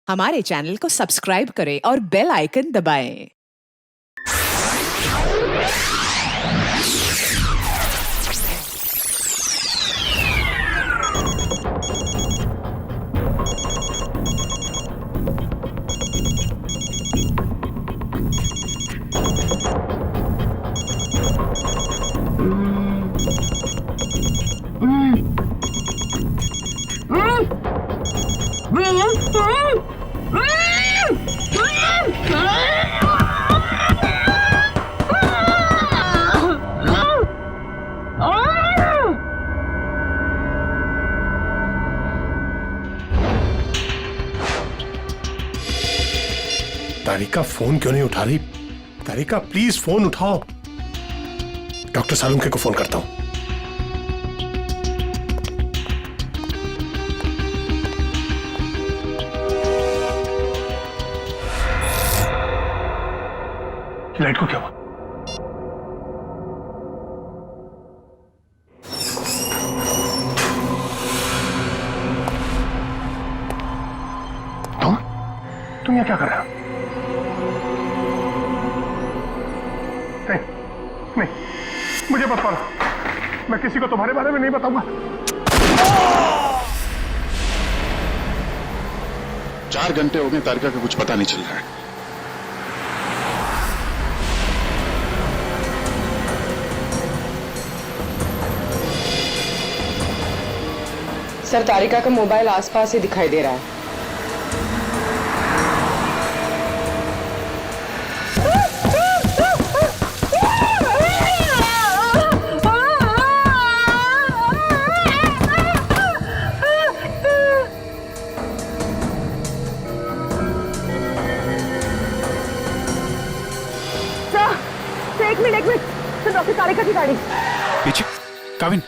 हमारे चैनल को सब्सक्राइब करें और बेल आइकन दबाएं। तारिका फोन क्यों नहीं उठा रही? तारिका प्लीज फोन उठाओ। डॉक्टर सालुंखे को फोन करता हूं। लाइट को क्या हुआ? तुम यहाँ क्या कर रहे हो? नहीं, मुझे मत मारो। मैं किसी को तुम्हारे बारे में नहीं बताऊंगा। 4 घंटे हो गए, तारिका का कुछ पता नहीं चल रहा है। सर, तारिका का मोबाइल आसपास ही दिखाई दे रहा है। एक मिनट तो डॉक्टर तारिका की गाड़ी पीछे। काविन,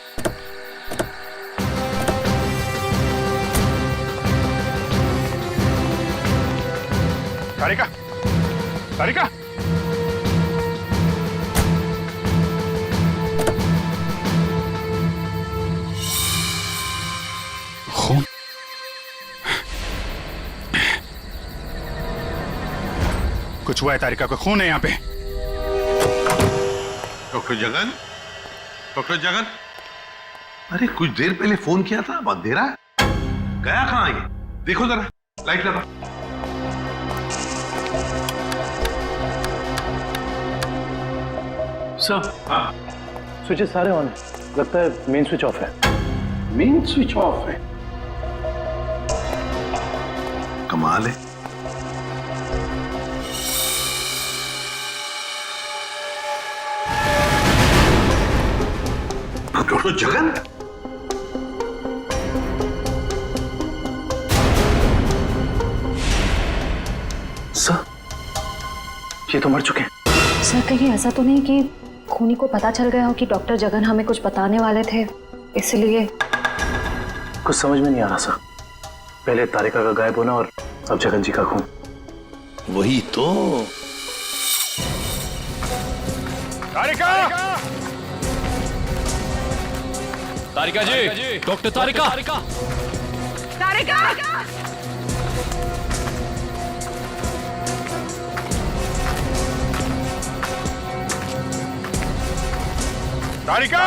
तारिका, तारिका, खून। कुछ हुआ है? तारिका को खून है यहाँ पे। डॉक्टर जगन, डॉक्टर जगन, अरे कुछ देर पहले फोन किया था, अब अंधेरा है, गया कहाँ ये? देखो जरा, लाइट लगा। सर, हाँ, स्विचेस सारे ऑन है। लगता है मेन स्विच ऑफ है। मेन स्विच ऑफ है? कमाल है। डॉक्टर जगन, सर, ये तो मर चुके हैं। सर, कहीं ऐसा तो नहीं कि खूनी को पता चल गया हो कि डॉक्टर जगन हमें कुछ बताने वाले थे, इसलिए? कुछ समझ में नहीं आ रहा सर। पहले तारिका का गायब होना और अब जगन जी का खून। वही तो। तारिका! तारिका जी, डॉक्टर तारिका। तारिका! तारिका!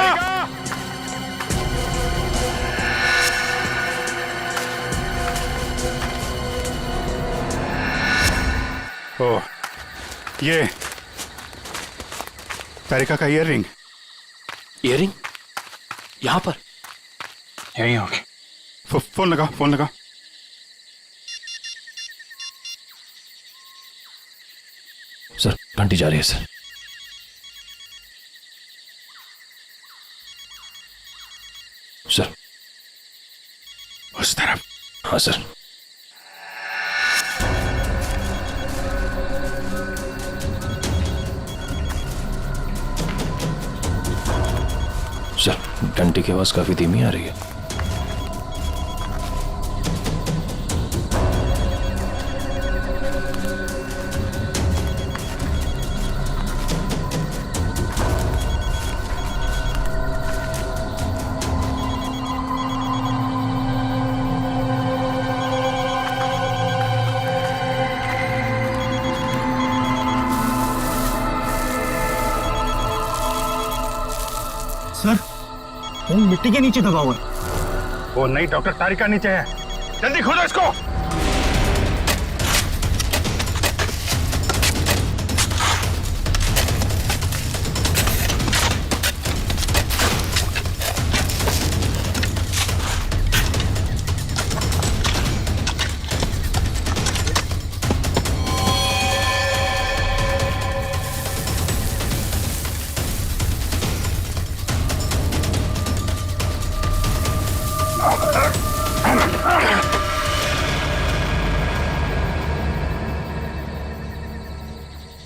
ओ, ये तारिका का ईयररिंग। ईयररिंग यहाँ पर? यहीं होगी। फोन लगा, फोन लगा। सर, घंटी जा रही है सर। सर, उस तरफ। हाँ सर। सर, घंटी की आवाज काफी धीमी आ रही है। वो मिट्टी के नीचे दबा हुआ है। वो नहीं डॉक्टर, तारिका नीचे है। जल्दी खोलो इसको।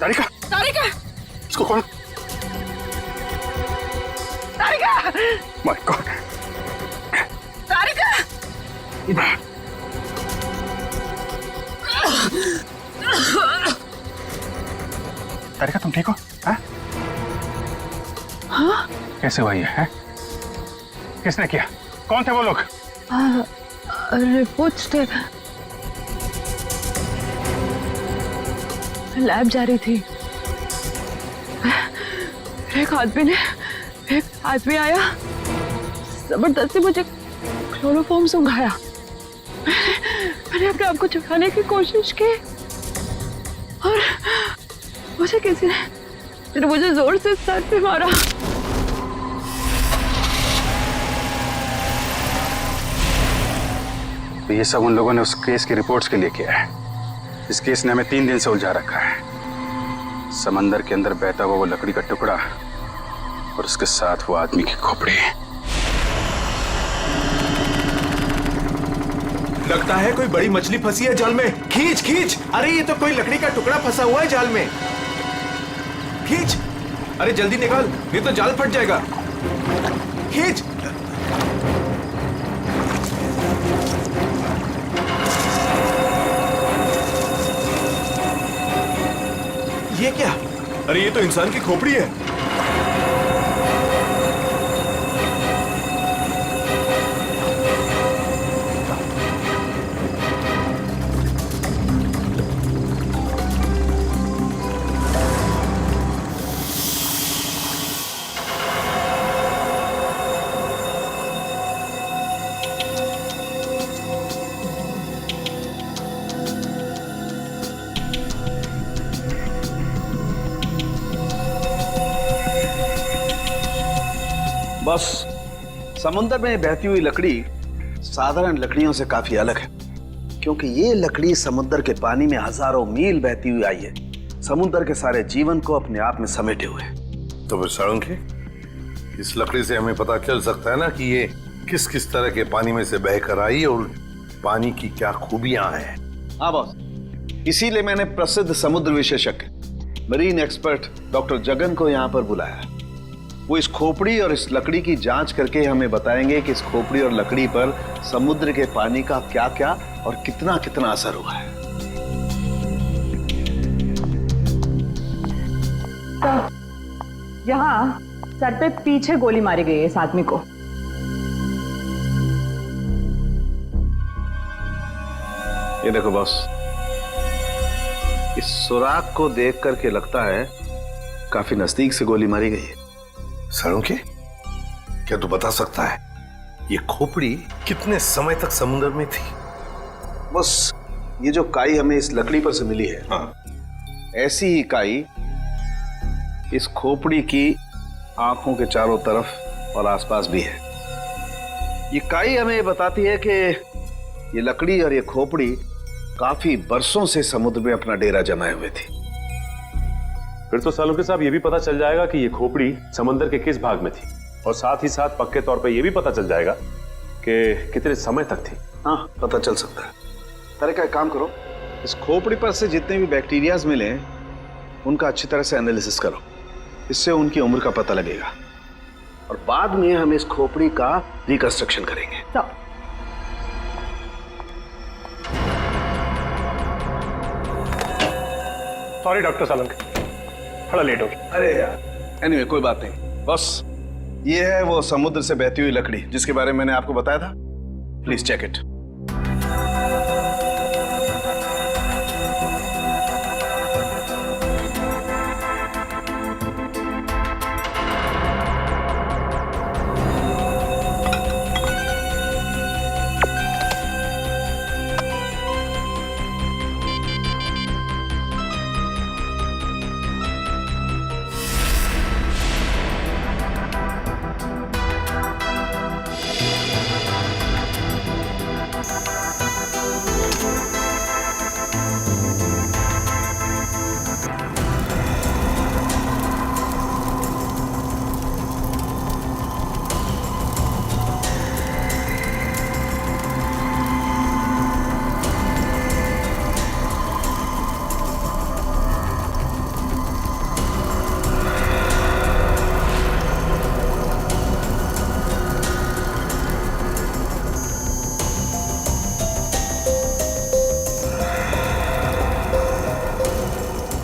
तारिका, तारिका, इसको खोलो। तारिका, माय गॉड। तारिका, तारिका तुम ठीक हो? हाँ? कैसे हुआ ये है? किसने किया? कौन थे वो लोग? रिपोर्ट्स थे, लैब जा रही थी। एक आदमी आया, जबरदस्ती मुझे क्लोरोफॉर्म सुंघाया। मैंने अपने आप को छुपाने की कोशिश की और मुझे किसी ने मुझे जोर से सर पे मारा। तो ये सब उन लोगों ने उस केस की रिपोर्ट्स के लिए किया है। इस केस ने हमें 3 दिन से उलझा रखा है। समंदर के अंदर बहता हुआ वो लकड़ी का टुकड़ा और उसके साथ वो आदमी की खोपड़ी। लगता है कोई बड़ी मछली फंसी है जाल में। खींच खींच, अरे ये तो कोई लकड़ी का टुकड़ा फंसा हुआ है जाल में। खींच, अरे जल्दी निकाल, नहीं तो जाल फट जाएगा। खींच। ये क्या? अरे ये तो इंसान की खोपड़ी है। बस समुद्र में बहती हुई लकड़ी साधारण लकड़ियों से काफी अलग है, क्योंकि ये लकड़ी समुद्र के पानी में हजारों मील बहती हुई आई है, समुद्र के सारे जीवन को अपने आप में समेटे हुए। तो फिर साळुंखे, इस लकड़ी से हमें पता चल सकता है ना कि ये किस किस तरह के पानी में से बहकर आई और पानी की क्या खूबियां हैं। हाँ बॉस, इसीलिए मैंने प्रसिद्ध समुद्र विशेषज्ञ मरीन एक्सपर्ट डॉक्टर जगन को यहाँ पर बुलाया। वो इस खोपड़ी और इस लकड़ी की जांच करके हमें बताएंगे कि इस खोपड़ी और लकड़ी पर समुद्र के पानी का क्या क्या और कितना कितना असर हुआ है। तो यहाँ सर पे पीछे गोली मारी गई है इस आदमी को। ये देखो बॉस, इस सुराख को देख करके लगता है काफी नजदीक से गोली मारी गई है। साळुंखे, क्या तू बता सकता है ये खोपड़ी कितने समय तक समुद्र में थी? बस ये जो काई हमें इस लकड़ी पर से मिली है, हाँ। ऐसी ही काई इस खोपड़ी की आंखों के चारों तरफ और आसपास भी है। ये काई हमें ये बताती है कि ये लकड़ी और ये खोपड़ी काफी बरसों से समुद्र में अपना डेरा जमाए हुए थी। फिर तो साळुंखे साहब ये भी पता चल जाएगा कि ये खोपड़ी समंदर के किस भाग में थी, और साथ ही साथ पक्के तौर पे ये भी पता चल जाएगा कि कितने समय तक थी। हाँ, पता चल सकता है। अरे क्या काम करो, इस खोपड़ी पर से जितने भी बैक्टीरियाज मिले उनका अच्छी तरह से एनालिसिस करो, इससे उनकी उम्र का पता लगेगा और बाद में हम इस खोपड़ी का रिकंस्ट्रक्शन करेंगे। सॉरी डॉक्टर साळुंखे, थोड़ा लेट हो गया। अरे यार, एनीवे कोई बात नहीं। बस ये है वो समुद्र से बहती हुई लकड़ी जिसके बारे में मैंने आपको बताया था। Please check it.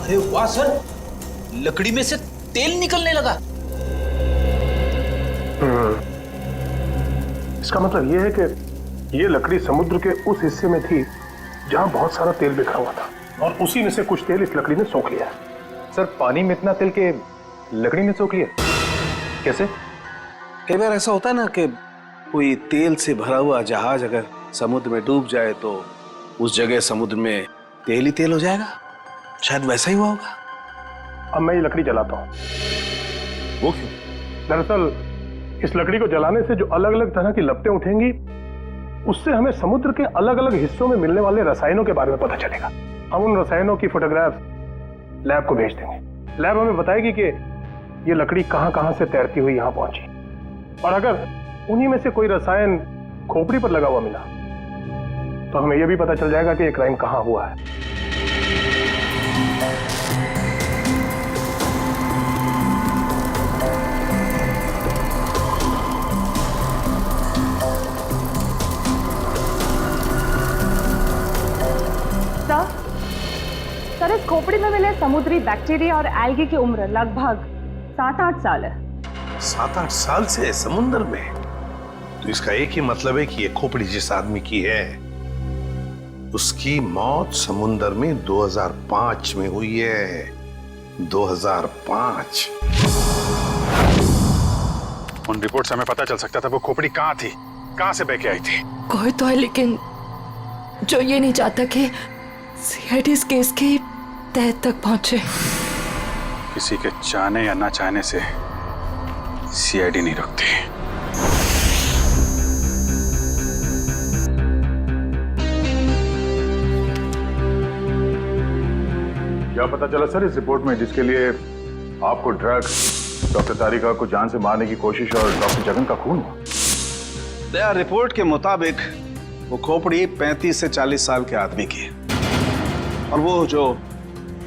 अरे वाह सर, लकड़ी में से तेल निकलने लगा। इसका मतलब ये है कि ये लकड़ी समुद्र के उस हिस्से में थी जहां बहुत सारा तेल बिखरा हुआ था और उसी में से कुछ तेल इस लकड़ी ने सोख लिया। सर पानी में इतना तेल के लकड़ी ने सोख लिया कैसे? कई बार ऐसा होता है ना कि कोई तेल से भरा हुआ जहाज अगर समुद्र में डूब जाए तो उस जगह समुद्र में तेल ही तेल हो जाएगा। शायद वैसा ही हुआ होगा। अब मैं ये लकड़ी जलाता हूँ। वो क्यों? दरअसल इस लकड़ी को जलाने से जो अलग अलग तरह की लपटें उठेंगी उससे हमें समुद्र के अलग अलग हिस्सों में मिलने वाले रसायनों के बारे में पता चलेगा। हम उन रसायनों की फोटोग्राफ लैब को भेज देंगे। लैब हमें बताएगी कि ये लकड़ी कहां कहां से तैरती हुई यहां पहुंची और अगर उन्हीं में से कोई रसायन खोपड़ी पर लगा हुआ मिला तो हमें यह भी पता चल जाएगा कि ये क्राइम कहां हुआ है। सर, इस खोपड़ी में मिले समुद्री बैक्टीरिया और एल्गी की उम्र लगभग 7-8 साल है। 7-8 साल से समुद्र में? तो इसका एक ही मतलब है कि ये खोपड़ी जिस आदमी की है उसकी मौत समुद्र में 2005 में हुई है। 2005। उन रिपोर्ट से हमें पता चल सकता था वो खोपड़ी कहाँ थी, कहाँ से बह के आई थी। कोई तो है लेकिन जो ये नहीं चाहता कि सीआईडी इस केस की तह तक पहुंचे। किसी के चाहने या ना चाहने से सीआईडी नहीं रुकती। क्या पता चला सर इस रिपोर्ट में जिसके लिए आपको ड्रग्स, डॉक्टर तारिका को जान से मारने की कोशिश और डॉक्टर जगन का खून हुआ? रिपोर्ट के मुताबिक वो खोपड़ी 35 से 40 साल के आदमी की है और वो जो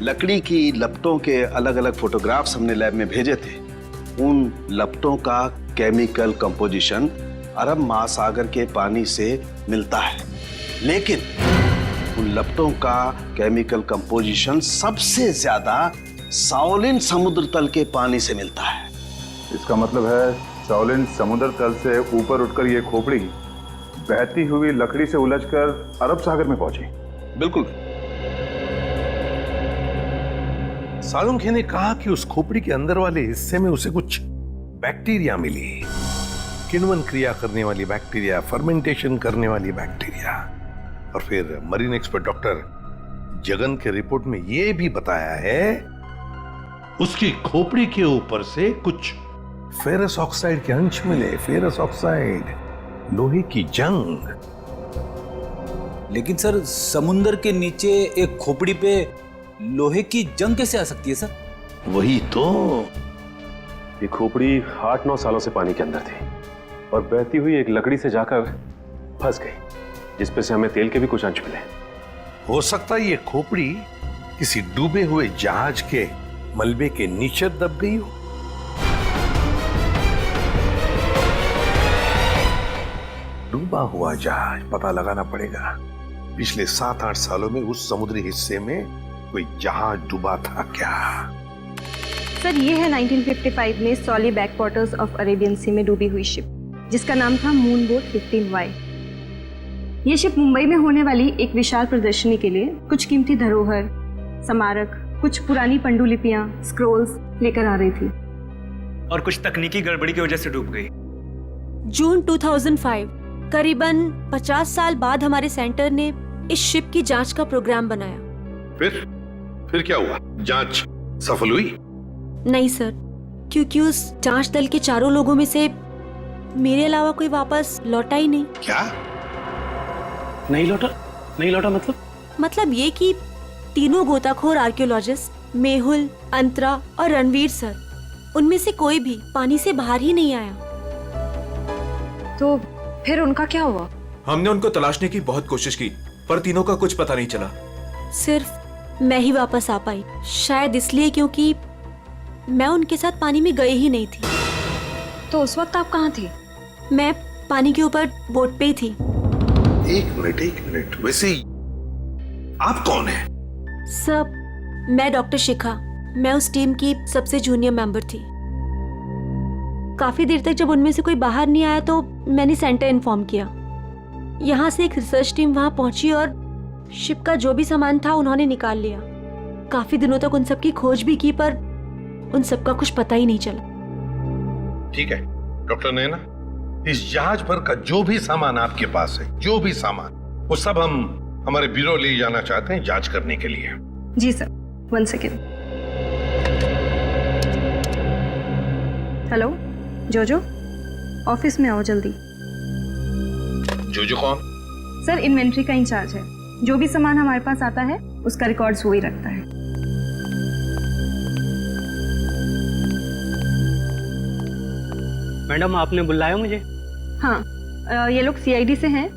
लकड़ी की लपटों के अलग अलग फोटोग्राफ्स हमने लैब में भेजे थे उन लपटों का केमिकल कंपोजिशन अरब महासागर के पानी से मिलता है, लेकिन उन लपटों का केमिकल कंपोजिशन सबसे ज्यादा साओलिन समुद्र तल के पानी से मिलता है। इसका मतलब है साओलिन समुद्र तल से ऊपर उठकर ये खोपड़ी बहती हुई लकड़ी से उलझकर अरब सागर में पहुंची। बिल्कुल। सालुंखे ने कहा कि उस खोपड़ी के अंदर वाले हिस्से में उसे कुछ बैक्टीरिया मिली, किण्वन क्रिया करने वाली बैक्टीरिया, फर्मेंटेशन करने वाली बैक्टीरिया। और फिर मरीन एक्सपर्ट डॉक्टर जगन के रिपोर्ट में यह भी बताया है उसकी खोपड़ी के ऊपर से कुछ फेरस ऑक्साइड के अंश मिले। फेरस ऑक्साइड, लोहे की जंग। लेकिन सर, समुंदर के नीचे एक खोपड़ी पे लोहे की जंग कैसे आ सकती है सर? वही तो। ये खोपड़ी 8-9 सालों से पानी के अंदर थी और बहती हुई एक लकड़ी से जाकर फंस गई जिसपे से हमें तेल के भी कुछ अंश मिले। हो सकता है ये खोपड़ी किसी डूबे हुए जहाज के मलबे के नीचे दब गई हो। डूबा हुआ जहाज, पता लगाना पड़ेगा पिछले 7-8 सालों में उस समुद्री हिस्से में कोई जहाज डूबा था क्या? सर, ये है 1955 में सॉली बैकवाटर्स ऑफ अरेबियन सी में डूबी हुई शिप जिसका नाम था मूनबोट 15Y। ये शिप मुंबई में होने वाली एक विशाल प्रदर्शनी के लिए कुछ कीमती धरोहर, स्मारक, कुछ पुरानी पंडुलिपियां, स्क्रोल्स लेकर आ रही थी और कुछ तकनीकी गड़बड़ी की वजह से डूब गई। जून 2005, करीबन 50 साल बाद हमारे सेंटर ने इस शिप की जांच का प्रोग्राम बनाया। फिर क्या हुआ? जांच सफल हुई? नहीं सर, क्योंकि उस जांच दल के चारों लोगों में से मेरे अलावा कोई वापस लौटा ही नहीं। क्या? नहीं लौटा मतलब ये कि तीनों गोताखोर आर्कियोलॉजिस्ट मेहुल, अंतरा और रणवीर सर, उनमें से कोई भी पानी से बाहर ही नहीं आया। तो फिर उनका क्या हुआ? हमने उनको तलाशने की बहुत कोशिश की पर तीनों का कुछ पता नहीं चला। सिर्फ मैं ही वापस आ पाई, शायद इसलिए क्योंकि मैं उनके साथ पानी में गई ही नहीं थी। तो उस वक्त आप कहाँ थी? मैं पानी के ऊपर बोट पे ही थी। एक मिनट, वैसे आप कौन है? सब मैं डॉक्टर शिखा, मैं उस टीम की सबसे जूनियर मेंबर थी। काफी देर तक जब उनमें से कोई बाहर नहीं आया तो मैंने सेंटर इन्फॉर्म किया। यहाँ से एक रिसर्च टीम वहां पहुंची और शिप का जो भी सामान था उन्होंने निकाल लिया। काफी दिनों तक उन सब की खोज भी की पर उन सब का कुछ पता ही नहीं चला। ठीक है डॉक्टर नैना, इस जहाज पर का जो भी सामान आपके पास है, जो भी सामान, वो सब हम हमारे ब्यूरो ले जाना चाहते हैं जांच करने के लिए। जी सर, 1 सेकेंड। हेलो जोजो, ऑफिस में आओ जल्दी। जोजो कौन? सर इन्वेंट्री का इंचार्ज है। जो भी सामान हमारे पास आता है उसका रिकॉर्ड्स वो ही रखता है। मैडम आपने बुलाया मुझे? हाँ, ये लोग सीआईडी से हैं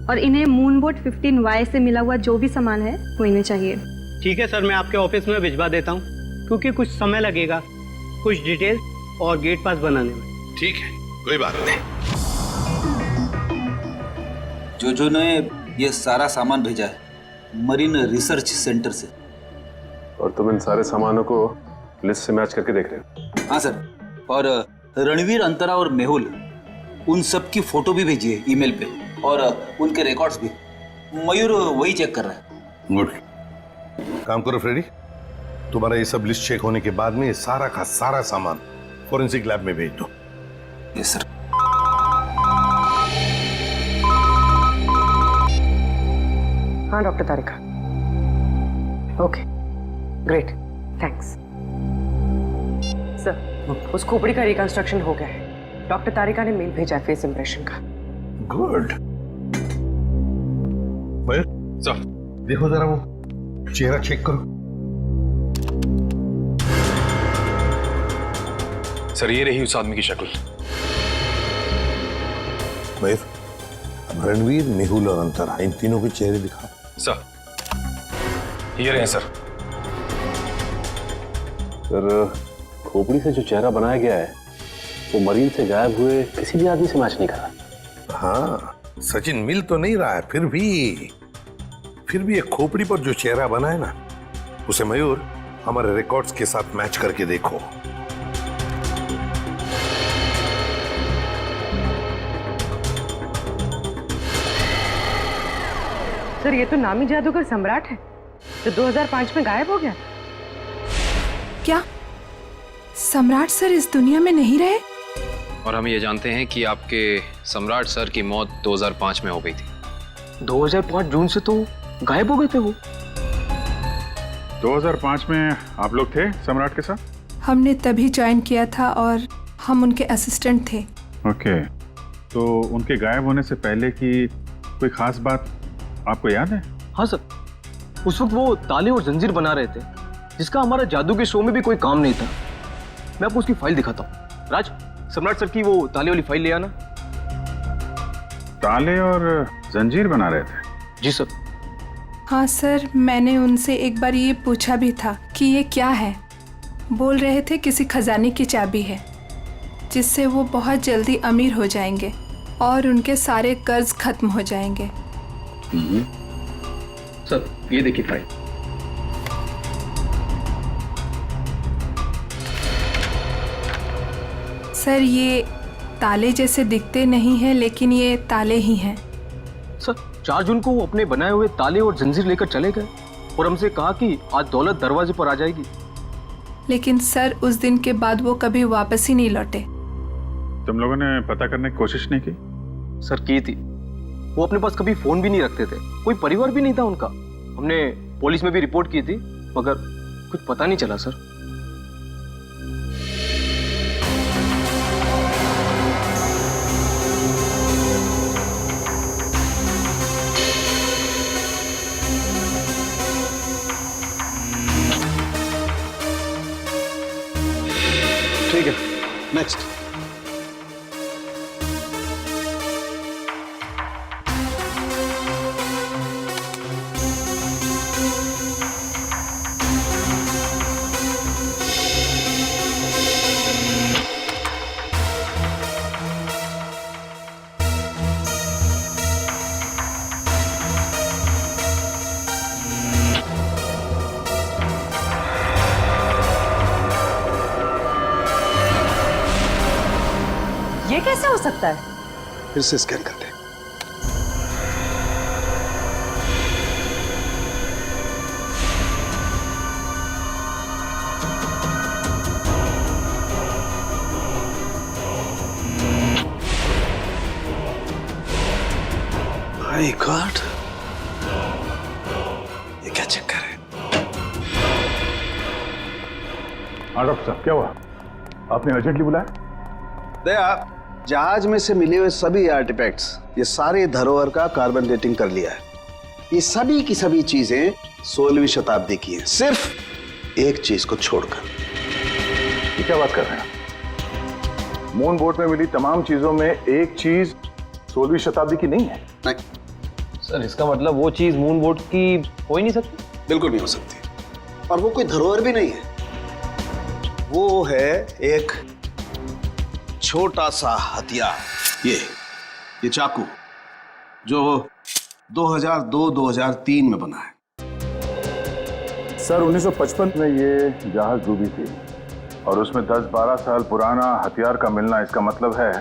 और इन्हें मूनबोट 15Y से मिला हुआ जो भी सामान है वो इन्हें चाहिए। ठीक है सर, मैं आपके ऑफिस में भिजवा देता हूँ, क्योंकि कुछ समय लगेगा कुछ डिटेल और गेट पास बनाने में। ठीक है, कोई बात नहीं। जो ने ये सारा सामान भेजा है मरीन रिसर्च सेंटर से। और तुम इन सारे सामानों को लिस्ट से मैच करके देख रहे हो? हाँ सर, और रणवीर, अंतरा और मेहुल, उन सब की फोटो भी भेजी है ईमेल पे, और उनके रिकॉर्ड्स भी। मयूर वही चेक कर रहा है। गुड, काम करो फ्रेडी, तुम्हारा ये सब लिस्ट चेक होने के बाद में ये सारा का सारा सामान फोरेंसिक लैब में भेज दो। Yes sir. हाँ डॉक्टर तारिका, ओके ग्रेट, थैंक्स। सर उस खोपड़ी का रिकंस्ट्रक्शन हो गया है। डॉक्टर तारिका ने मेल भेजा है फेस इंप्रेशन का। गुड। सर देखो जरा वो चेहरा चेक करो। सर ये रही उस आदमी की शक्ल। मयूर, अब रणवीर, मेहुल और अंतरा, इन तीनों के चेहरे दिखा। सर ये रहे सर। सर खोपड़ी से जो चेहरा बनाया गया है वो मरीन से गायब हुए किसी भी आदमी से मैच नहीं कर रहा। हाँ सचिन, मिल तो नहीं रहा है, फिर भी एक खोपड़ी पर जो चेहरा बना है ना, उसे मयूर हमारे रिकॉर्ड्स के साथ मैच करके देखो। सर ये तो नामी जादूगर सम्राट है जो 2005 में गायब हो गया। क्या सम्राट सर इस दुनिया में नहीं रहे? और हम ये जानते हैं कि आपके सम्राट सर की मौत 2005 में हो गई थी। 2005 जून से तो गायब हो गए थे वो। 2005 में आप लोग थे सम्राट के साथ? हमने तभी ज्वाइन किया था और हम उनके असिस्टेंट थे। ओके, तो उनके गायब होने से पहले की कोई खास बात आपको याद है? हाँ सर, उस वक्त वो ताले और जंजीर बना रहे थे, जिसका हमारा जादू के शो में भी कोई काम नहीं था। मैं आपको उसकी फाइल दिखाता हूँ। राज, सम्राट सर की वो ताले वाली फाइल ले आना। ताले और जंजीर बना रहे थे? जी सर। हाँ सर, मैंने उनसे एक बार ये पूछा भी था कि ये क्या है। बोल रहे थे किसी खजाने की चाबी है जिससे वो बहुत जल्दी अमीर हो जाएंगे और उनके सारे कर्ज खत्म हो जाएंगे। सर ये देखिए फाइल। सर ये ताले जैसे दिखते नहीं हैं, लेकिन ये ताले ही हैं। सर 4 जून को वो अपने बनाए हुए ताले और जंजीर लेकर चले गए और हमसे कहा कि आज दौलत दरवाजे पर आ जाएगी। लेकिन सर उस दिन के बाद वो कभी वापस ही नहीं लौटे। तुम लोगों ने पता करने की कोशिश नहीं की? सर की थी। वो अपने पास कभी फोन भी नहीं रखते थे, कोई परिवार भी नहीं था उनका। हमने पुलिस में भी रिपोर्ट की थी मगर कुछ पता नहीं चला सर। ठीक है, नेक्स्ट। ये कैसे हो सकता है? फिर से स्कैन करते हैं। माय गॉड, ये क्या चक्कर है? हाँ डॉक्टर साहब, क्या हुआ? आपने अर्जेंटली बुलाया? दया, जहाज में से मिले हुए सभी आर्टिफैक्ट्स, ये सारे धरोहर का कार्बन डेटिंग कर लिया है। ये सभी की सभी चीजें 16वीं शताब्दी की हैं, सिर्फ एक चीज को छोड़कर। ये क्या बात कर रहे हैं? मून बोट में मिली तमाम चीजों में एक चीज 16वीं शताब्दी की नहीं है? नहीं सर, इसका मतलब वो चीज मून बोट की हो ही नहीं सकती? बिल्कुल नहीं हो सकती, और वो कोई धरोहर भी नहीं है। वो है एक छोटा सा हथियार, ये चाकू, जो 2002-2003 में बना है। सर 1955 में ये जहाज डूबी थी और उसमें 10-12 साल पुराना हथियार का मिलना, इसका मतलब है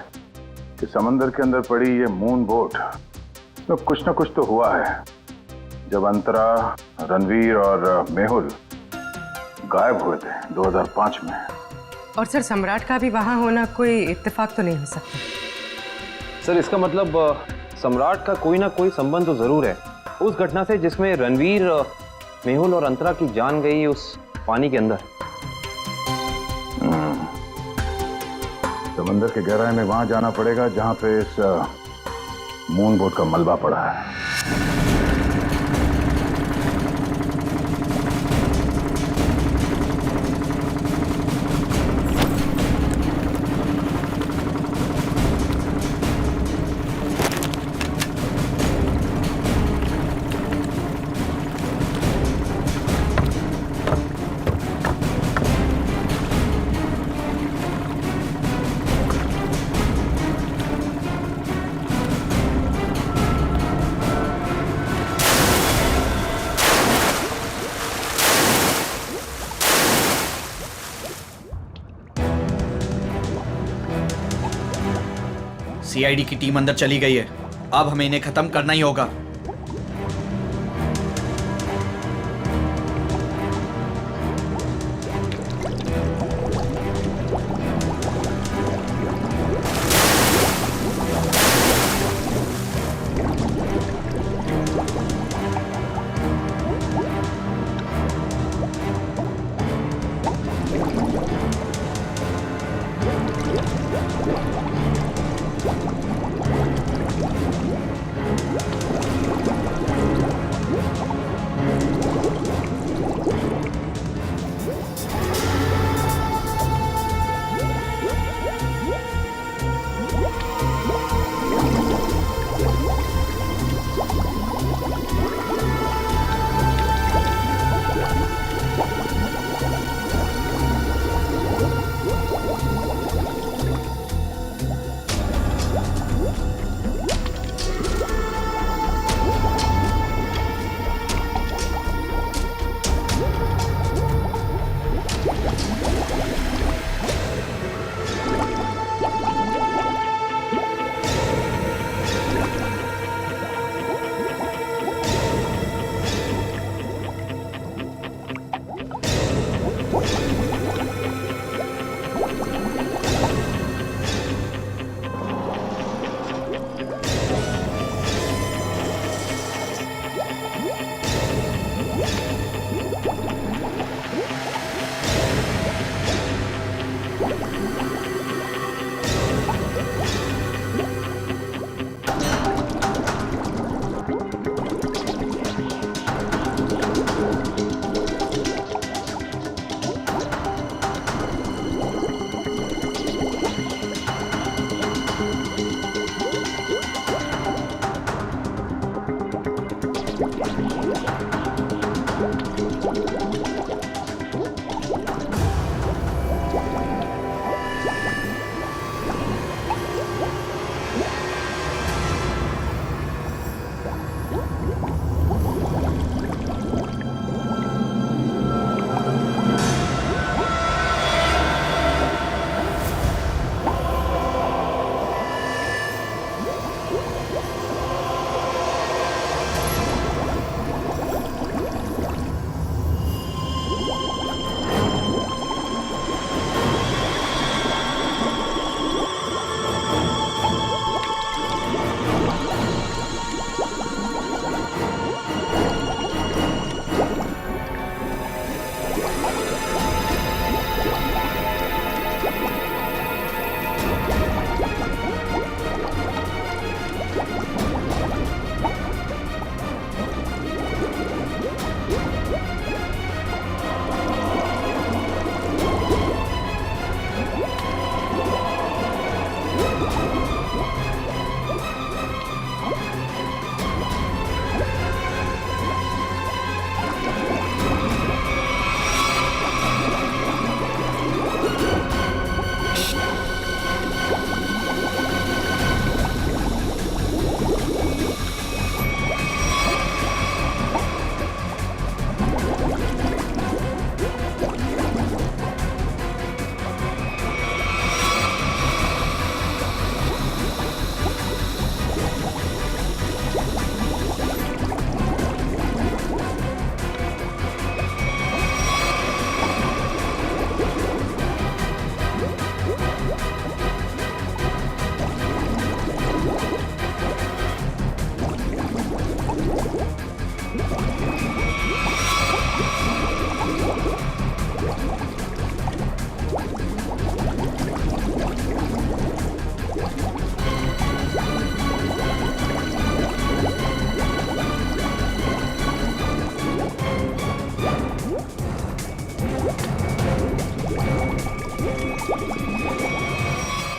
कि समंदर के अंदर पड़ी ये मून बोट में कुछ ना कुछ तो हुआ है। जब अंतरा, रणवीर और मेहुल गायब हुए थे 2005 में। और सर, सम्राट का भी वहां होना कोई इत्तेफाक तो नहीं हो सकता। सर, इसका मतलब सम्राट का कोई ना कोई संबंध तो जरूर है उस घटना से जिसमें रणवीर, मेहुल और अंतरा की जान गई उस पानी के अंदर। समंदर के गहराई में वहां जाना पड़ेगा जहां पे इस मून बोट का मलबा पड़ा है। सीआईडी की टीम अंदर चली गई है, अब हमें इन्हें खत्म करना ही होगा।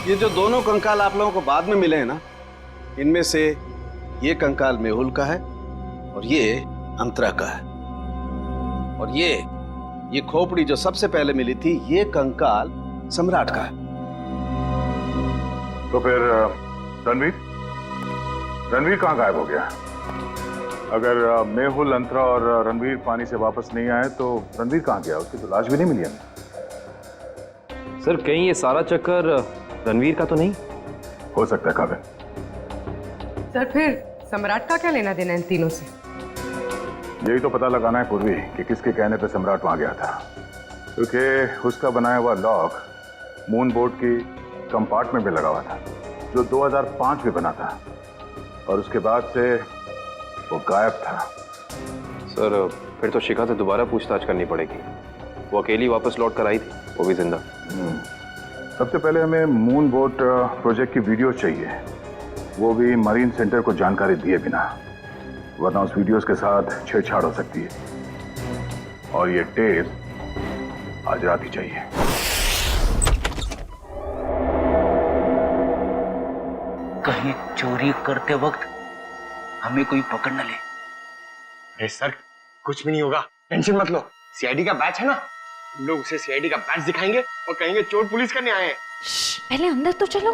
ये जो दोनों कंकाल आप लोगों को बाद में मिले हैं ना, इनमें से ये कंकाल मेहुल का है और ये अंतरा का है। और ये खोपड़ी जो सबसे पहले मिली थी, ये कंकाल सम्राट का है। तो फिर रणवीर कहाँ गायब हो गया? अगर मेहुल, अंतरा और रणवीर पानी से वापस नहीं आए तो रणवीर कहाँ गया? उसकी तो लाश भी नहीं मिली हमें। सर कहीं ये सारा चक्कर रणवीर का तो नहीं? हो सकता है काबिल। सर फिर सम्राट का क्या लेना देना इन तीनों से? यही तो पता लगाना है पूर्वी कि किसके कहने पे सम्राट वहां गया था, क्योंकि उसका बनाया हुआ लॉक मून बोर्ड की कंपार्टमेंट में लगा हुआ था, जो 2005 में बना था, और उसके बाद से वो गायब था। सर फिर तो शिखा से दोबारा पूछताछ करनी पड़ेगी। वो अकेली वापस लौट कर आई थी, वो भी जिंदा। सबसे पहले हमें मून बोट प्रोजेक्ट की वीडियो चाहिए, वो भी मरीन सेंटर को जानकारी दिए बिना, वरना उस वीडियोस के साथ छेड़छाड़ हो सकती है। और ये टेप आज रात ही चाहिए। कहीं चोरी करते वक्त हमें कोई पकड़ न ले। अरे सर कुछ भी नहीं होगा, टेंशन मत लो। सीआईडी का बैच है ना, हम लोग उसे सीआईडी का बैच दिखाएंगे और कहेंगे चोर पुलिस करने आए हैं। पहले अंदर तो चलो।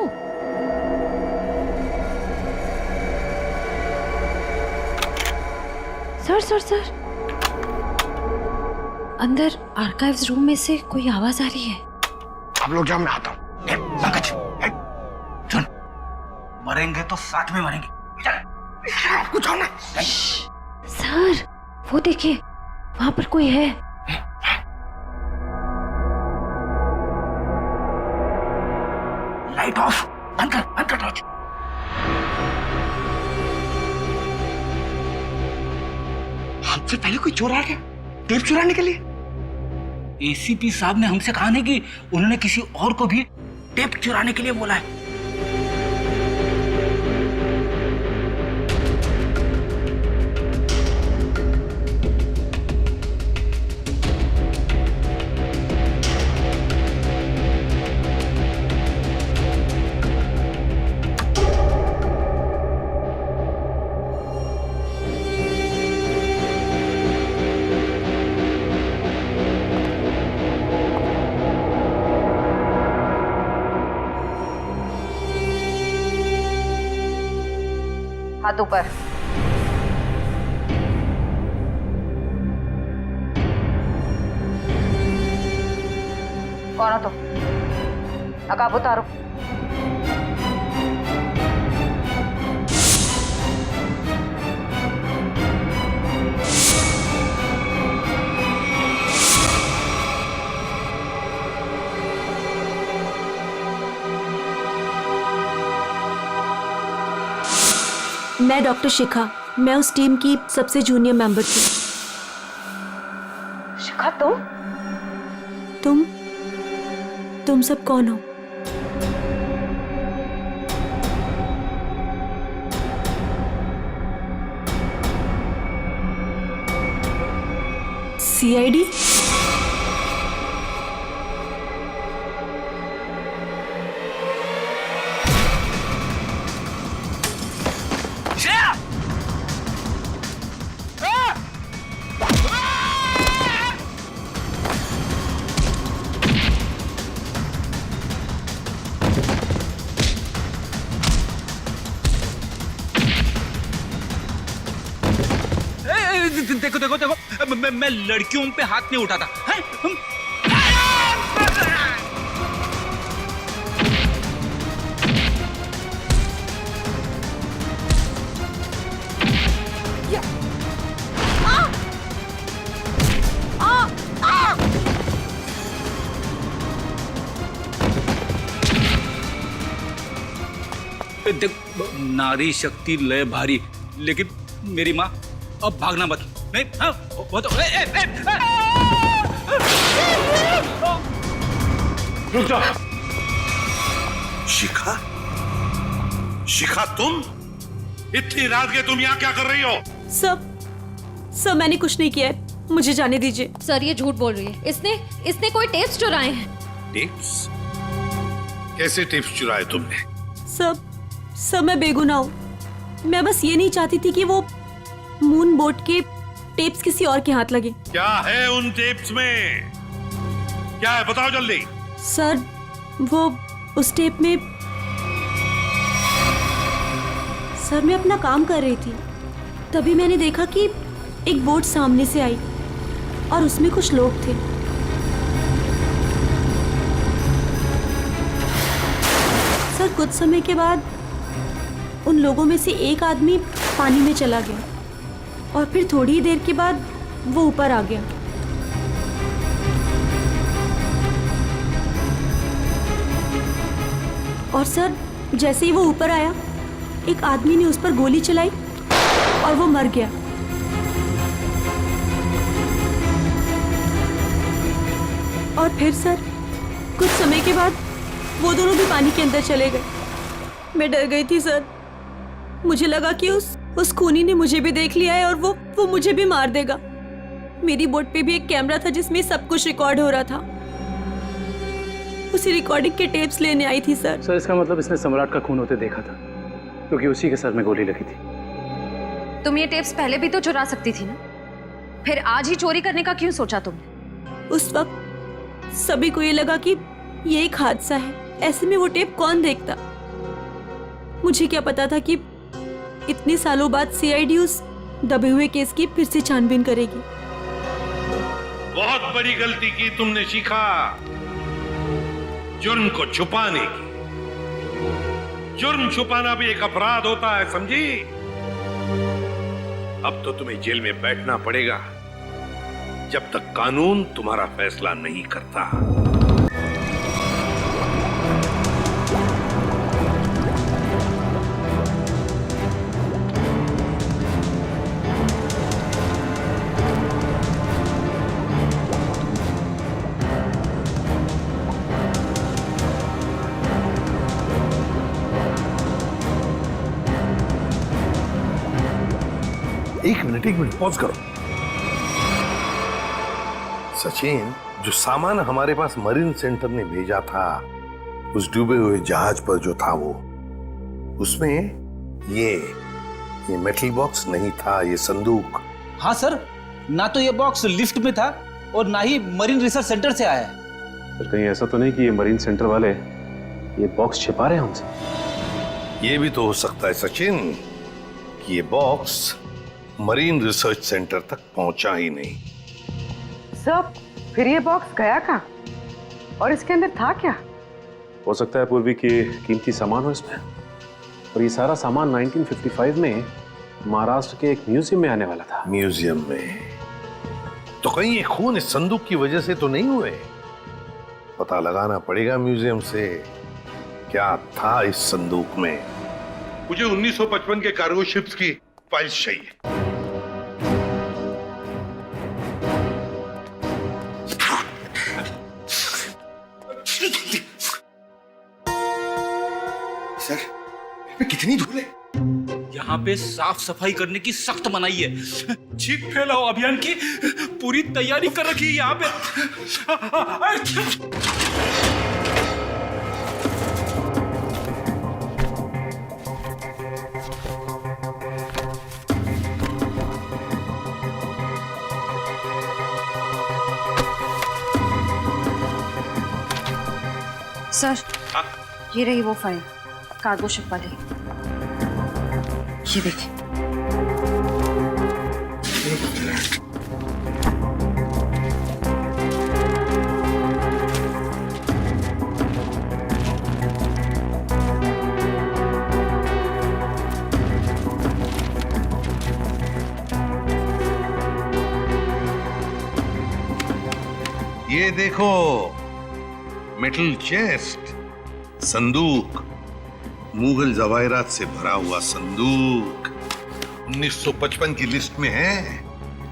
सर अंदर आर्काइव्स रूम में से कोई आवाज आ रही है। आप लोग जाओ, मैं आता हूँ। सुन, मरेंगे तो साथ में मरेंगे। आपको जाओ ना। सर वो देखिए, वहां पर कोई है। लाइट ऑफ, अंदर टॉर्च। हमसे पहले कोई चोर आ गया टेप चुराने के लिए। एसीपी साहब ने हमसे कहा नहीं कि उन्होंने किसी और को भी टेप चुराने के लिए बोला है। हाथ ऊपर। कौन हो तुम? नकाब उतारो। मैं डॉक्टर शिखा, मैं उस टीम की सबसे जूनियर मेंबर थी। शिखा तुम सब कौन हो? सीआईडी? देखो मैं लड़कियों पे हाथ नहीं उठाता है? देख, नारी शक्ति लय भारी, लेकिन मेरी माँ अब भागना मत। नहीं, हाँ, वो तो रुक जा। शिखा तुम इतनी रात के तुम यहाँ क्या कर रही हो? सब मैंने कुछ नहीं किया है, मुझे जाने दीजिए। सर ये झूठ बोल रही है, इसने कोई टेप्स चुराए हैं। टेप्स? कैसे टिप्स चुराए तुमने? सब मैं बेगुनाह हूँ। मैं बस ये नहीं चाहती थी कि वो मून बोट के टेप्स किसी और के हाथ लगे। क्या है उन टेप्स में? क्या है बताओ जल्दी। सर वो उस टेप में सर मैं अपना काम कर रही थी, तभी मैंने देखा कि एक बोट सामने से आई और उसमें कुछ लोग थे। सर कुछ समय के बाद उन लोगों में से एक आदमी पानी में चला गया और फिर थोड़ी ही देर के बाद वो ऊपर आ गया। और सर जैसे ही वो ऊपर आया, एक आदमी ने उस पर गोली चलाई और वो मर गया। और फिर सर कुछ समय के बाद वो दोनों भी पानी के अंदर चले गए। मैं डर गई थी सर, मुझे लगा कि उस खूनी ने मुझे भी देख लिया है और वो मुझे भी मार देगा। मेरी बोट पे भी एक कैमरा था जिसमें सब कुछ रिकॉर्ड हो रहा था। उसी रिकॉर्डिंग के टेप्स लेने आई थी सर। सर इसका मतलब इसने सम्राट का खून होते देखा था, क्योंकि उसी के सर में गोली लगी थी। तुम ये टेप्स पहले भी तो चुरा सकती थी ना, फिर आज ही चोरी करने का क्यों सोचा तुमने? उस वक्त सभी को ये लगा कि ये एक हादसा है, ऐसे में वो टेप कौन देखता। मुझे क्या पता था कि इतने सालों बाद सीआईडी उस दबे हुए केस की फिर से छानबीन करेगी। बहुत बड़ी गलती की तुमने शिखा, जुर्म को छुपाने की। जुर्म छुपाना भी एक अपराध होता है, समझी? अब तो तुम्हें जेल में बैठना पड़ेगा जब तक कानून तुम्हारा फैसला नहीं करता। एक मिनट पॉज करो। सचिन, जो सामान हमारे पास मरीन सेंटर ने भेजा था उस डूबे हुए जहाज पर जो था वो, उसमें ये मेटल बॉक्स नहीं था, ये संदूक। हाँ सर, ना तो ये बॉक्स लिफ्ट में था और ना ही मरीन रिसर्च सेंटर से आया है। सर कहीं ऐसा तो नहीं कि ये मरीन सेंटर वाले ये बॉक्स छिपा रहे हैं हमसे? ये भी तो हो सकता है सचिन कि ये बॉक्स मरीन रिसर्च सेंटर तक पहुंचा ही नहीं। सर फिर ये बॉक्स गया कहाँ और इसके अंदर था क्या? हो सकता है पूर्वी की कीमती सामान हो इसमें, और ये सारा सामान 1955 में महाराष्ट्र के एक म्यूजियम में आने वाला था। म्यूजियम में? तो कहीं ये खून इस संदूक की वजह से तो नहीं हुए? पता लगाना पड़ेगा म्यूजियम से क्या था इस संदूक में। मुझे 1955 के कार्गो शिप्स की फाइल्स चाहिए। सर कितनी धूल है? यहाँ पे साफ सफाई करने की सख्त मनाही है। चीख फैलाओ अभियान की पूरी तैयारी कर रखी है यहाँ पे। सर ये रही वो फाइल, कार्गो शिप वाली। ये देखिए। ये देखो, मेटल चेस्ट, संदूक, मुगल जवाहरात से भरा हुआ संदूक 1955 की लिस्ट में है,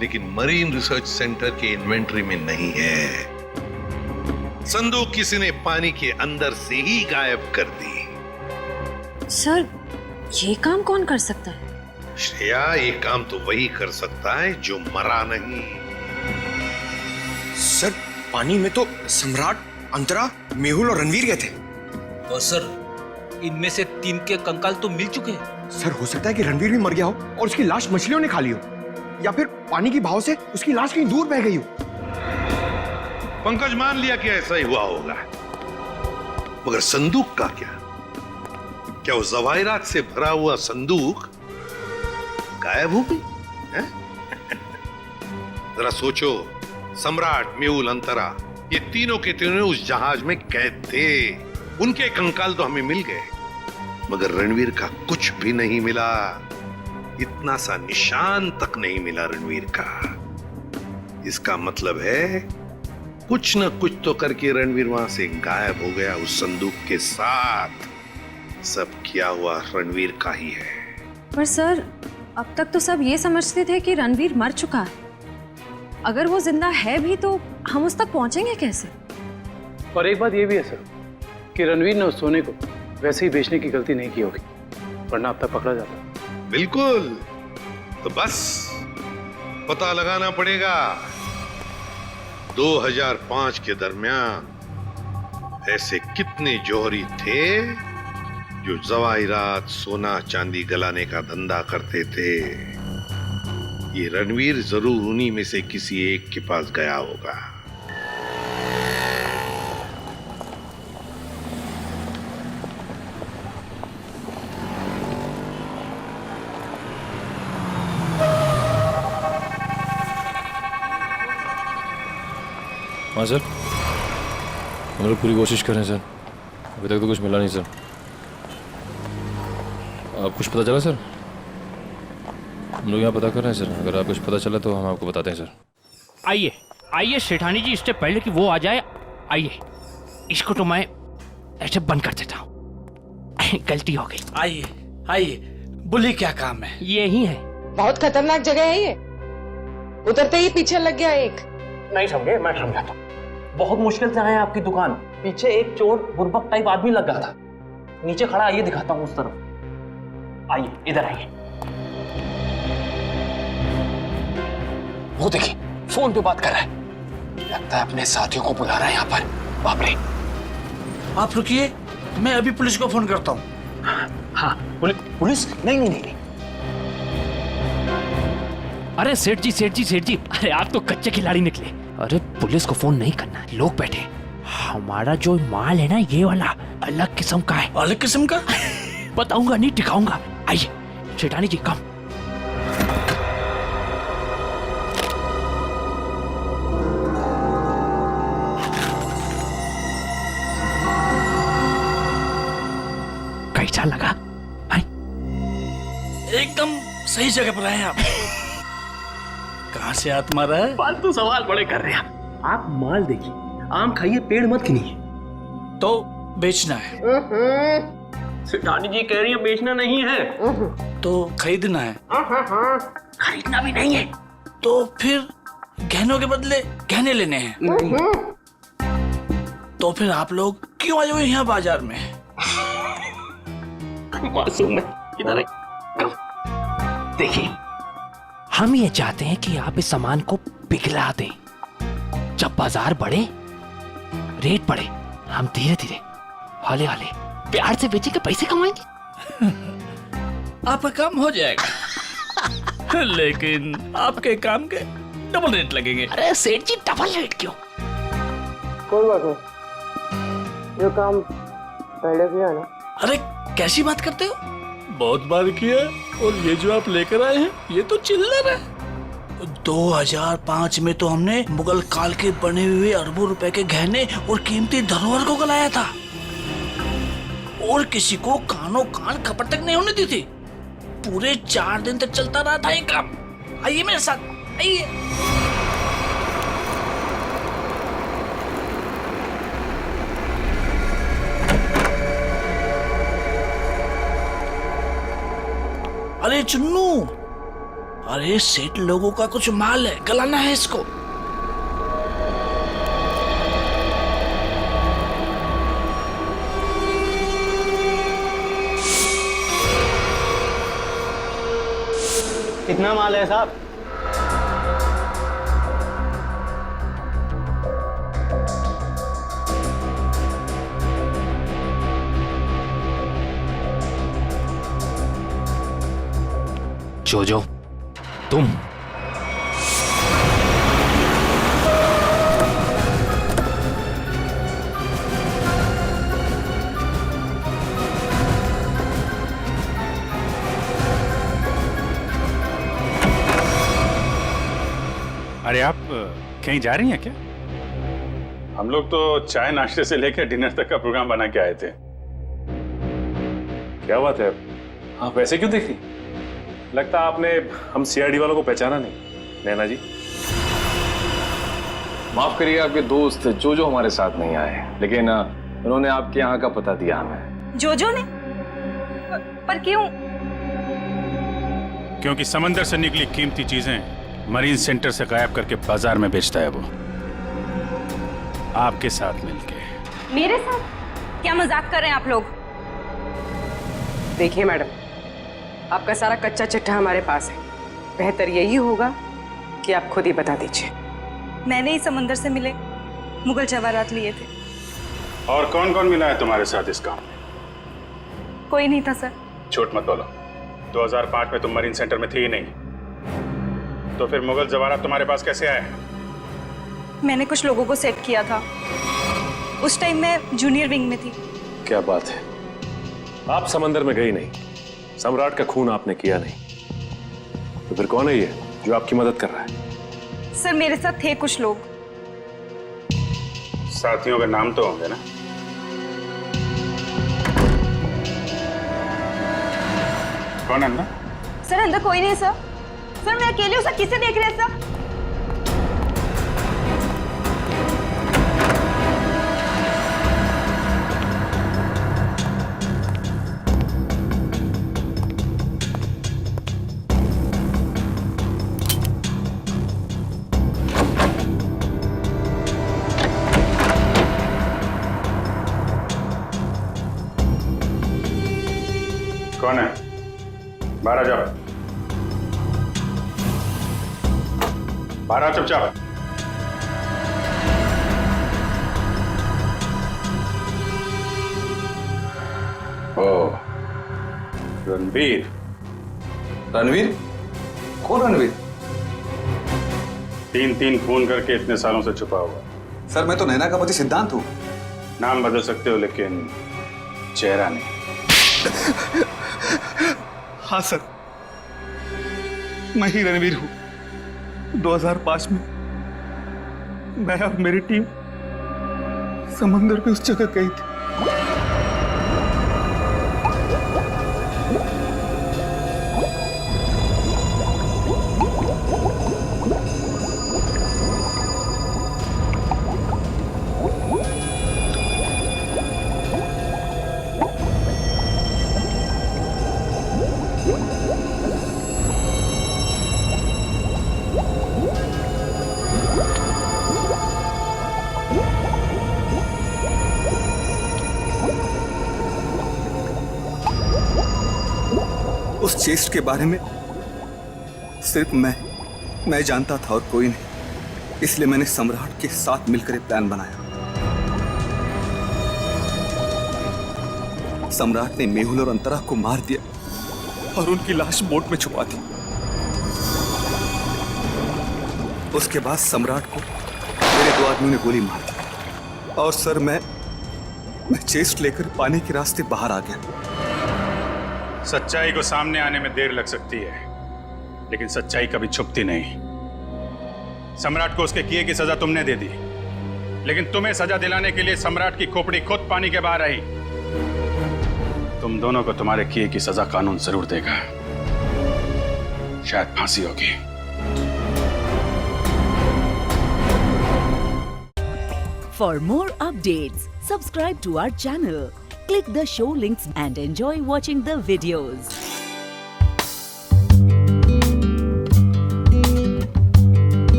लेकिन मरीन रिसर्च सेंटर के इन्वेंटरी में नहीं है। संदूक किसी ने पानी के अंदर से ही गायब कर दी। सर ये काम कौन कर सकता है? श्रेया, ये काम तो वही कर सकता है जो मरा नहीं। सर पानी में तो सम्राट, अंतरा, मेहुल और रणवीर गए थे। और सर इनमें से 3 के कंकाल तो मिल चुके हैं। सर हो सकता है कि रणवीर भी मर गया हो और उसकी लाश मछलियों ने खा ली हो, या फिर पानी की बहाव से उसकी लाश कहीं दूर बह गई हो। पंकज मान लिया कि ऐसा ही हुआ होगा, मगर संदूक का क्या? क्या वो जवाहिरात से भरा हुआ संदूक गायब हो गई? जरा सोचो, सम्राट, मेहुल, अंतरा, ये तीनों के तीनों उस जहाज में कैद थे। उनके कंकाल तो हमें मिल गए, मगर रणवीर का कुछ भी नहीं मिला। इतना सा निशान तक नहीं मिला रणवीर का। इसका मतलब है कुछ न कुछ तो करके रणवीर वहां से गायब हो गया उस संदूक के साथ। सब किया हुआ रणवीर का ही है। पर सर, अब तक तो सब ये समझते थे कि रणवीर मर चुका है। अगर वो जिंदा है भी तो हम उस तक पहुंचेंगे कैसे? और एक बात ये भी है सर कि रणवीर ने उस सोने को वैसे ही बेचने की गलती नहीं की होगी, वरना अब तक पकड़ा जाता। बिल्कुल, तो बस पता लगाना पड़ेगा 2005 के दरमियान ऐसे कितने जौहरी थे जो जवाहिरात, सोना चांदी गलाने का धंधा करते थे। ये रणवीर जरूर उन्हीं में से किसी एक के पास गया होगा। हाँ सर, हम लोग पूरी कोशिश कर रहे हैं सर, अभी तक तो कुछ मिला नहीं सर। आप कुछ पता चला सर? हम लोग यहाँ पता कर रहे हैं सर, अगर आप कुछ पता चला तो हम आपको बताते हैं सर। आइए आइए सेठानी जी, इससे पहले कि वो आ जाए, आइए इसको तो मैं ऐसे बंद कर देता हूँ। गलती हो गई। आइए आइए, बोलिए क्या काम है? यही है। बहुत खतरनाक जगह है ये, उतरते ही पीछे लग गया एक। नहीं समझे, मैं समझाता हूँ। बहुत मुश्किल से आए हैं आपकी दुकान, पीछे एक चोर बुर्बक टाइप आदमी लग गया था, नीचे खड़ा। आइए दिखाता हूँ उस तरफ, आइए इधर आइए। वो देखिए फोन पे बात कर रहा है, लगता है अपने साथियों को बुला रहा है यहाँ पर। बाप रे। आप रुकिए, मैं अभी पुलिस को फोन करता हूँ। हाँ पुलिस? नहीं नहीं नहीं। अरे सेठ जी सेठ जी सेठ जी, अरे आप तो कच्चे खिलाड़ी निकले। अरे पुलिस को फोन नहीं करना, लोग बैठे। हमारा जो माल है ना, ये वाला अलग किस्म का है। अलग किस्म का? बताऊंगा नहीं, दिखाऊंगा। आइए सेठानी जी, कम। कैसा लगा? एकदम सही जगह पर आए आप। कहाँ से हाथ मारा है? फालतू सवाल बड़े कर रहे हैं आप। माल देखिए, आम खाइए, पेड़ मत गिनिए। तो बेचना है? सेठानी जी कह रही है बेचना नहीं है, तो खरीदना है? खरीदना भी नहीं है। तो फिर गहनों के बदले गहने लेने हैं? तो फिर आप लोग क्यों आए हुए यहाँ बाजार में? मासूम है, इधर देखिए, हम ये चाहते हैं कि आप इस सामान को पिघला दें। जब बाजार बढ़े, रेट बढ़े, हम धीरे धीरे हौले हौले प्यार से बेचे के पैसे कमाएंगे। आपका काम हो जाएगा, लेकिन आपके काम के डबल रेट लगेंगे। अरे सेठ जी, डबल रेट क्यों? कोई बात नहीं, जो काम पहले किया ना। अरे कैसी बात करते हो? बहुत बार किया, और ये जो आप लेकर आए हैं ये तो चिल्लर है। 2005 में तो हमने मुगल काल के बने हुए अरबों रुपए के गहने और कीमती धरोहर को गलाया था, और किसी को कानों कान खबर तक नहीं होने दी थी। पूरे 4 दिन तक चलता रहा था ये काम। आइए मेरे साथ, आइए। अरे चुन्नू, अरे सेठ लोगों का कुछ माल है, गलाना है इसको। कितना माल है साहब? जोजो, तुम अरे आप कहीं जा रही हैं क्या? हम लोग तो चाय नाश्ते से लेकर डिनर तक का प्रोग्राम बना के आए थे। क्या बात है, आप ऐसे क्यों देख रही? लगता आपने हम सीआईडी वालों को पहचाना नहीं। नैना जी, माफ करिए, आपके दोस्त जोजो हमारे साथ नहीं आए, लेकिन उन्होंने आपके यहाँ का पता दिया हमें। जोजो ने? पर क्यों? क्योंकि समंदर से निकली कीमती चीजें मरीन सेंटर से गायब करके बाजार में बेचता है वो, आपके साथ मिलके। मेरे साथ? क्या मजाक कर रहे हैं आप लोग? देखिए मैडम, आपका सारा कच्चा चिट्ठा हमारे पास है। बेहतर यही होगा कि आप खुद ही बता दीजिए। मैंने ही समंदर से मिले मुगल जवाहरात लिए थे। और कौन कौन मिला है तुम्हारे साथ इस काम में? कोई नहीं था सर। झूठ मत बोलो। 2005 में तुम मरीन सेंटर में थी ही नहीं, तो फिर मुगल जवाहरात तुम्हारे पास कैसे आए? मैंने कुछ लोगों को सेट किया था। उस टाइम मैं जूनियर विंग में थी। क्या बात है, आप समंदर में गई नहीं, सम्राट का खून आपने किया नहीं, तो फिर कौन है ये जो आपकी मदद कर रहा है? सर मेरे साथ थे कुछ लोग। साथियों के नाम तो होंगे ना? कौन है अंदर? सर अंदर कोई नहीं है सर। सर मैं अकेली हूँ सर, किसे देख रहे हैं सर? कौन है? बाहर आ जाओ। बाहर आ चुपचाप। ओ, रणवीर। रणवीर? कौन रणवीर? 3 खून करके इतने सालों से छुपा हुआ। सर मैं तो नैना का पति सिद्धांत हूँ। नाम बदल सकते हो लेकिन चेहरा नहीं। हाँ सर, मैं ही रणवीर हूँ। 2005 में मैं और मेरी टीम समंदर पे उस जगह गई थी। उस चेस्ट के बारे में सिर्फ मैं जानता था और कोई नहीं, इसलिए मैंने सम्राट के साथ मिलकर एक प्लान बनाया। सम्राट ने मेहुल और अंतरा को मार दिया और उनकी लाश बोट में छुपा दी। उसके बाद सम्राट को मेरे 2 आदमियों ने गोली मार दी और सर मैं चेस्ट लेकर पानी के रास्ते बाहर आ गया। सच्चाई को सामने आने में देर लग सकती है, लेकिन सच्चाई कभी छुपती नहीं। सम्राट को उसके किए की सजा तुमने दे दी, लेकिन तुम्हें सजा दिलाने के लिए सम्राट की खोपड़ी खुद पानी के बाहर आई। तुम दोनों को तुम्हारे किए की सजा कानून जरूर देगा, शायद फांसी होगी। For more updates, subscribe to our channel, click the show links and enjoy watching the videos.